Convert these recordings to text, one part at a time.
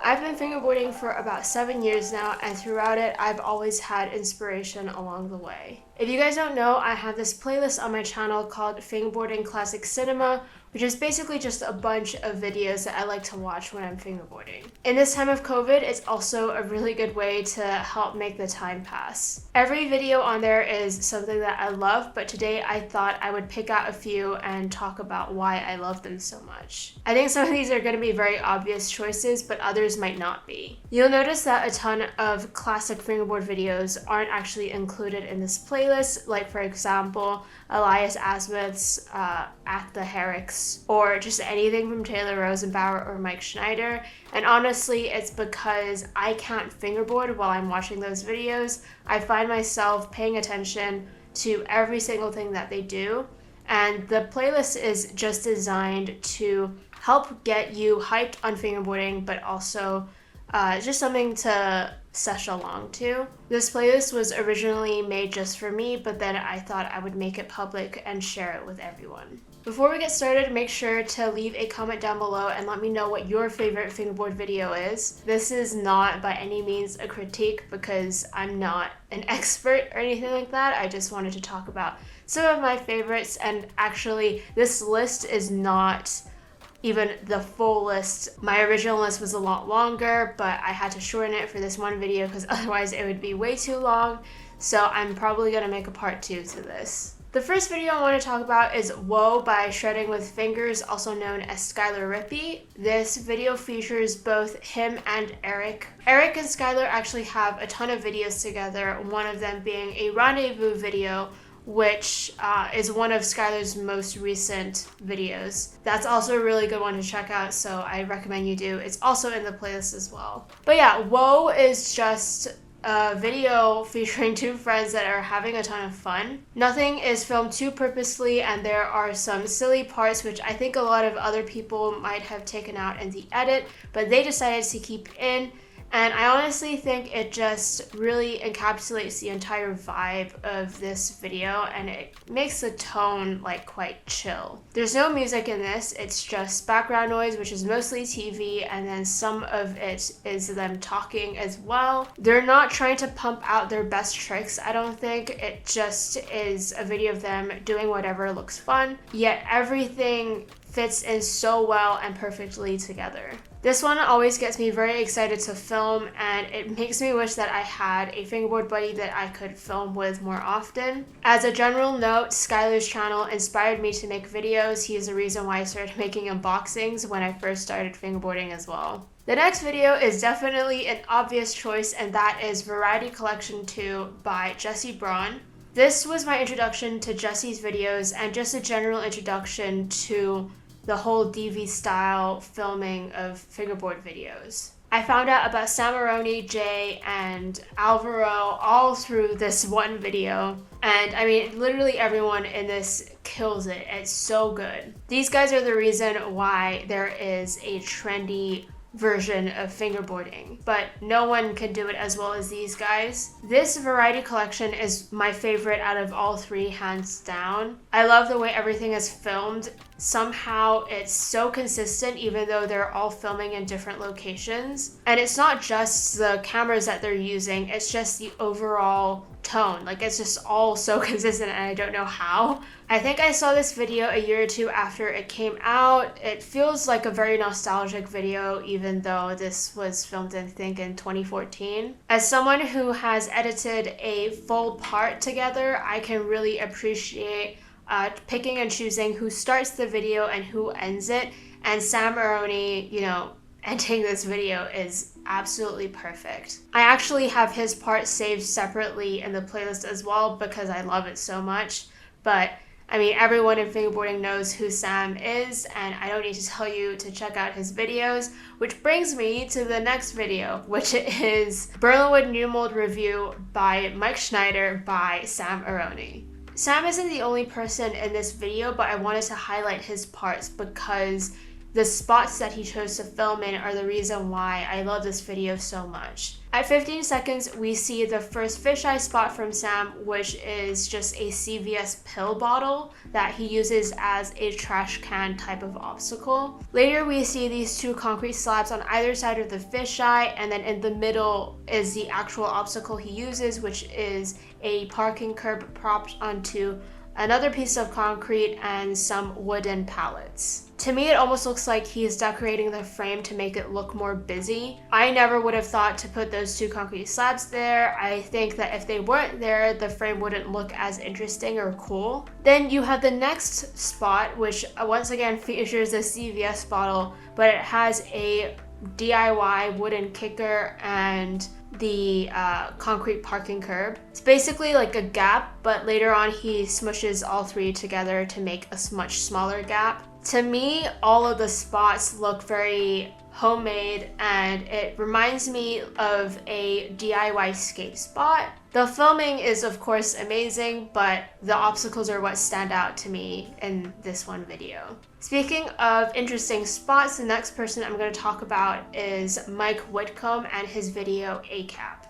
I've been fingerboarding for about 7 years now, and throughout it, I've always had inspiration along the way. If you guys don't know, I have this playlist on my channel called Fingerboarding Classic Cinema, which is basically just a bunch of videos that I like to watch when I'm fingerboarding. In this time of COVID, it's also a really good way to help make the time pass. Every video on there is something that I love, but today I thought I would pick out a few and talk about why I love them so much. I think some of these are going to be very obvious choices, but others might not be. You'll notice that a ton of classic fingerboard videos aren't actually included in this playlist, like for example, Elias Asmuth's At the Herricks, or just anything from Taylor Rosenbauer or Mike Schneider. And honestly, it's because I can't fingerboard while I'm watching those videos. I find myself paying attention to every single thing that they do. And the playlist is just designed to help get you hyped on fingerboarding, but also just something to sesh along to. This playlist was originally made just for me, but then I thought I would make it public and share it with everyone. Before we get started, make sure to leave a comment down below and let me know what your favorite fingerboard video is. This is not by any means a critique because I'm not an expert or anything like that. I just wanted to talk about some of my favorites, and actually this list is not even the full list. My original list was a lot longer, but I had to shorten it for this one video because otherwise it would be way too long. So I'm probably gonna make a part 2 to this. The first video I want to talk about is Whoa by Shredding with Fingers, also known as Skylar Rippey. This video features both him and Eric. Eric and Skylar actually have a ton of videos together, one of them being a rendezvous video, which is one of Skylar's most recent videos. That's also a really good one to check out, so I recommend you do. It's also in the playlist as well. But yeah, Whoa is just a video featuring two friends that are having a ton of fun. Nothing is filmed too purposely, and there are some silly parts which I think a lot of other people might have taken out in the edit, but they decided to keep in. And I honestly think it just really encapsulates the entire vibe of this video, and it makes the tone like quite chill. There's no music in this, it's just background noise, which is mostly TV, and then some of it is them talking as well. They're not trying to pump out their best tricks, I don't think. It just is a video of them doing whatever looks fun, yet everything fits in so well and perfectly together. This one always gets me very excited to film, and it makes me wish that I had a fingerboard buddy that I could film with more often. As a general note, Skylar's channel inspired me to make videos. He is the reason why I started making unboxings when I first started fingerboarding as well. The next video is definitely an obvious choice, and that is Variety Collection 2 by Jesse Braun. This was my introduction to Jesse's videos and just a general introduction to the whole DV style filming of fingerboard videos. I found out about Samaroni, Jay, and Alvaro all through this one video. And I mean, literally everyone in this kills it. It's so good. These guys are the reason why there is a trendy version of fingerboarding, but no one can do it as well as these guys. This variety collection is my favorite out of all three, hands down. I love the way everything is filmed. Somehow it's so consistent even though they're all filming in different locations. And it's not just the cameras that they're using, it's just the overall tone. Like, it's just all so consistent, and I don't know how. I think I saw this video a year or two after it came out. It feels like a very nostalgic video, even though this was filmed I think in 2014. As someone who has edited a full part together, I can really appreciate picking and choosing who starts the video and who ends it. And Sam Aroni, ending this video is absolutely perfect. I actually have his part saved separately in the playlist as well because I love it so much. But I mean, everyone in fingerboarding knows who Sam is, and I don't need to tell you to check out his videos, which brings me to the next video, which is Burlinwood New Mold Review by Mike Schneider by Sam Aroni. Sam isn't the only person in this video, but I wanted to highlight his parts because the spots that he chose to film in are the reason why I love this video so much. At 15 seconds, we see the first fisheye spot from Sam, which is just a CVS pill bottle that he uses as a trash can type of obstacle. Later, we see these two concrete slabs on either side of the fisheye, and then in the middle is the actual obstacle he uses, which is a parking curb propped onto another piece of concrete and some wooden pallets. To me, it almost looks like he's decorating the frame to make it look more busy. I never would have thought to put those two concrete slabs there. I think that if they weren't there, the frame wouldn't look as interesting or cool. Then you have the next spot, which once again features a CVS bottle, but it has a DIY wooden kicker and the concrete parking curb. It's basically like a gap, but later on he smushes all three together to make a much smaller gap. To me, all of the spots look very homemade, and it reminds me of a DIY skate spot. The filming is of course amazing, but the obstacles are what stand out to me in this one video. Speaking of interesting spots, the next person I'm going to talk about is Mike Whitcomb and his video ACAP.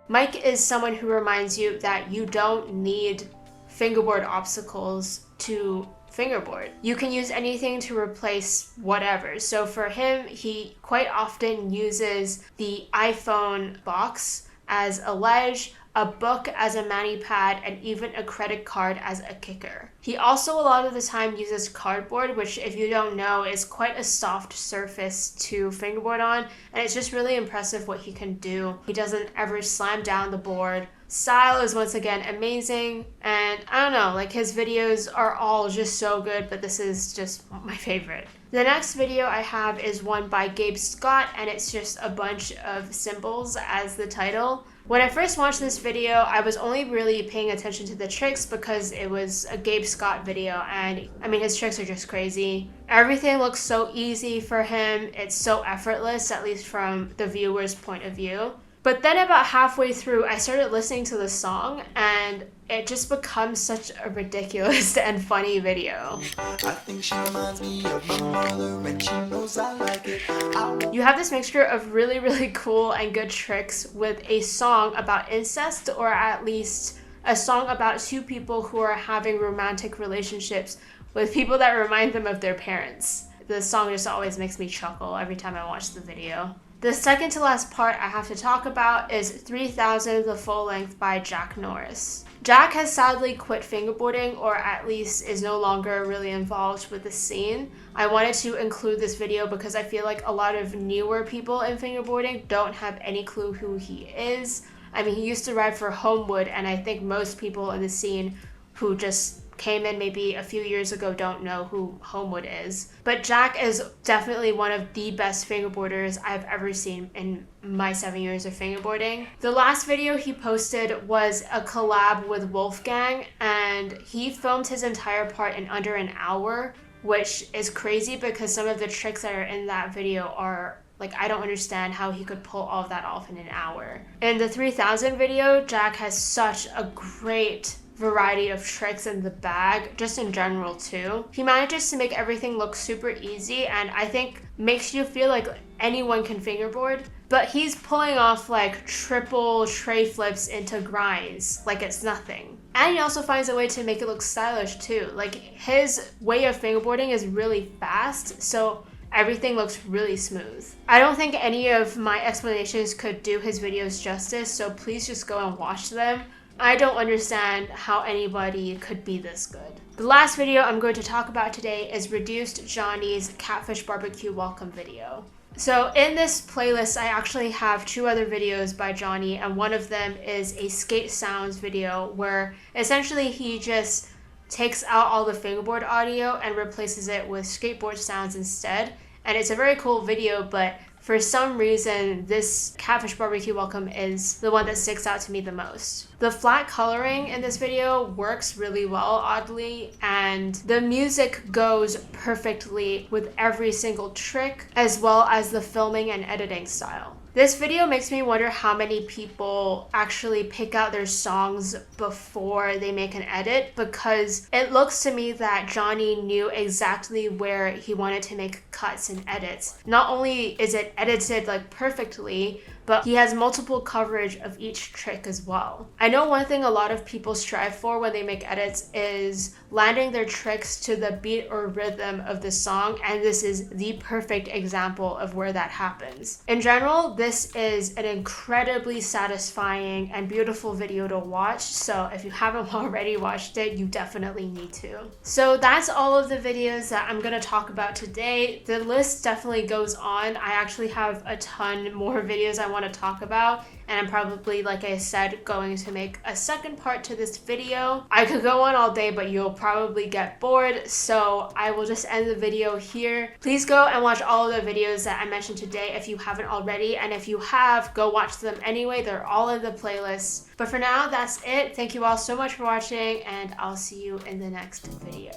Mike is someone who reminds you that you don't need fingerboard obstacles to fingerboard. You can use anything to replace whatever. So for him, he quite often uses the iPhone box as a ledge, a book as a mani pad, and even a credit card as a kicker. He also a lot of the time uses cardboard, which if you don't know is quite a soft surface to fingerboard on, and it's just really impressive what he can do. He doesn't ever slam down the board. Style is once again amazing, and I don't know, like his videos are all just so good, but this is just my favorite. The next video I have is one by Gabe Scott, and it's just a bunch of symbols as the title. When I first watched this video, I was only really paying attention to the tricks because it was a Gabe Scott video, and I mean his tricks are just crazy. Everything looks so easy for him, it's so effortless, at least from the viewer's point of view. But then about halfway through, I started listening to the song, and it just becomes such a ridiculous and funny video. I think she reminds me of my mother, and she knows I like it. You have this mixture of really, really cool and good tricks with a song about incest, or at least a song about two people who are having romantic relationships with people that remind them of their parents. The song just always makes me chuckle every time I watch the video. The second to last part I have to talk about is 3000 the full length by Jack Norris. Jack has sadly quit fingerboarding, or at least is no longer really involved with the scene. I wanted to include this video because I feel like a lot of newer people in fingerboarding don't have any clue who he is. I mean, he used to ride for Homewood, and I think most people in the scene who just came in maybe a few years ago don't know who Homewood is. But Jack is definitely one of the best fingerboarders I've ever seen in my 7 years of fingerboarding. The last video he posted was a collab with Wolfgang, and he filmed his entire part in under an hour, which is crazy because some of the tricks that are in that video are like, I don't understand how he could pull all of that off in an hour. In the 3000 video, Jack has such a great variety of tricks in the bag, just in general too. He manages to make everything look super easy, and I think makes you feel like anyone can fingerboard, but he's pulling off like triple tray flips into grinds like it's nothing. And he also finds a way to make it look stylish too. Like his way of fingerboarding is really fast, so everything looks really smooth. I don't think any of my explanations could do his videos justice, so please just go and watch them. I don't understand how anybody could be this good. The last video I'm going to talk about today is Reduced Johnny's Catfish Barbecue Welcome video. So in this playlist, I actually have two other videos by Johnny, and one of them is a skate sounds video where essentially he just takes out all the fingerboard audio and replaces it with skateboard sounds instead. And it's a very cool video, but for some reason, this Catfish Barbecue Welcome is the one that sticks out to me the most. The flat coloring in this video works really well, oddly, and the music goes perfectly with every single trick, as well as the filming and editing style. This video makes me wonder how many people actually pick out their songs before they make an edit, because it looks to me that Johnny knew exactly where he wanted to make cuts and edits. Not only is it edited like perfectly, but he has multiple coverage of each trick as well. I know one thing a lot of people strive for when they make edits is landing their tricks to the beat or rhythm of the song, and this is the perfect example of where that happens. In general, this is an incredibly satisfying and beautiful video to watch, so if you haven't already watched it, you definitely need to. So that's all of the videos that I'm going to talk about today. The list definitely goes on. I actually have a ton more videos I want to talk about, and I'm probably, like I said, going to make a second part to this video. I could go on all day, but you'll probably get bored, so I will just end the video here. Please go and watch all of the videos that I mentioned today if you haven't already, and if you have, go watch them anyway. They're all in the playlist. But for now, that's it. Thank you all so much for watching, and I'll see you in the next video.